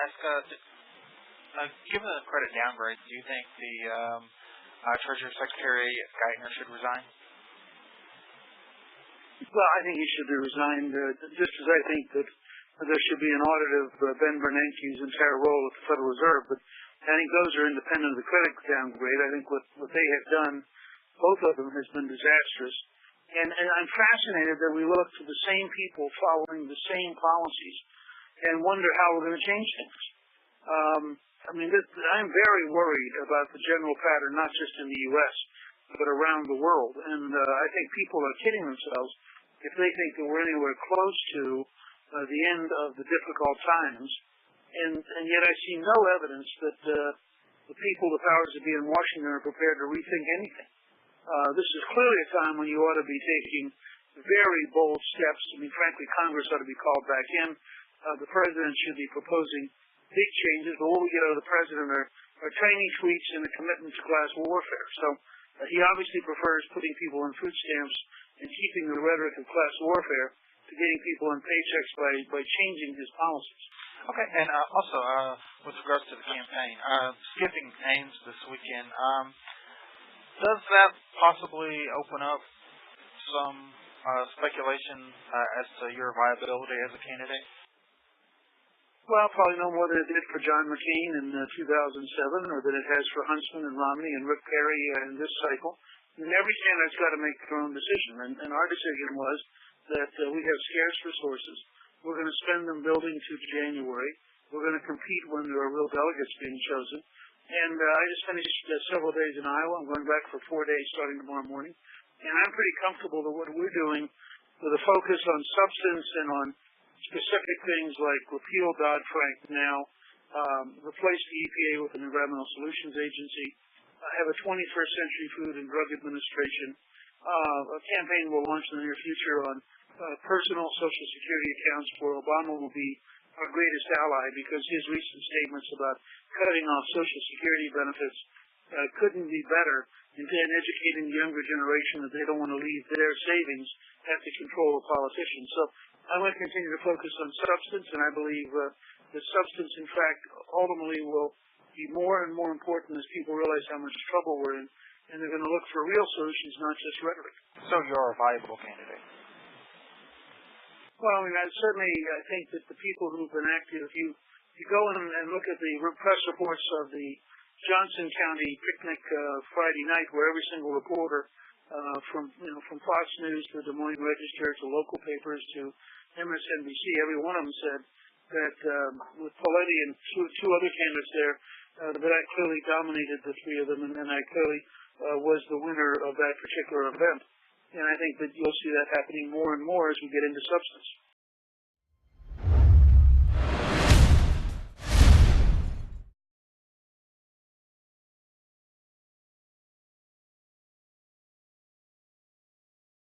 ask, given the credit downgrade, do you think the Treasury Secretary Geithner should resign? Well, I think he should be resigned, just as I think that there should be an audit of Ben Bernanke's entire role at the Federal Reserve. But I think those are independent of the credit downgrade. I think what they have done, both of them, has been disastrous. And I'm fascinated that we look to the same people following the same policies and wonder how we're going to change things. I'm very worried about the general pattern, not just in the U.S., but around the world. And I think people are kidding themselves if they think that we're anywhere close to the end of the difficult times. And yet I see no evidence that the people, the powers that be in Washington, are prepared to rethink anything. This is clearly a time when you ought to be taking very bold steps. Frankly, Congress ought to be called back in. The president should be proposing big changes, but what we get out of the president are tiny tweaks and a commitment to class warfare. So he obviously prefers putting people on food stamps and keeping the rhetoric of class warfare to getting people on paychecks by changing his policies. Okay, and also with regards to the campaign, skipping Ames this weekend, does that possibly open up some speculation as to your viability as a candidate? Well, probably no more than it did for John McCain in 2007, or than it has for Huntsman and Romney and Rick Perry in this cycle. And every candidate's got to make their own decision. And our decision was that we have scarce resources. We're going to spend them building to January. We're going to compete when there are real delegates being chosen. And I just finished several days in Iowa. I'm going back for 4 days starting tomorrow morning. And I'm pretty comfortable that what we're doing with a focus on substance and on specific things like repeal Dodd-Frank now, replace the EPA with an Environmental Solutions Agency, have a 21st Century Food and Drug Administration, a campaign we'll launch in the near future on personal Social Security accounts where Obama will be our greatest ally because his recent statements about cutting off Social Security benefits couldn't be better in educating the younger generation that they don't want to leave their savings at the control of politicians. So I'm going to continue to focus on substance, and I believe that substance, in fact, ultimately will be more and more important as people realize how much trouble we're in, and they're going to look for real solutions, not just rhetoric. So you're a viable candidate? Well, I think that the people who've been active, if you go in and look at the press reports of the Johnson County picnic Friday night, where every single reporter from Fox News to the Des Moines Register to local papers to MSNBC, every one of them said that with Paletti and two other candidates there, that I clearly dominated the three of them, and I clearly was the winner of that particular event. And I think that you'll see that happening more and more as we get into substance.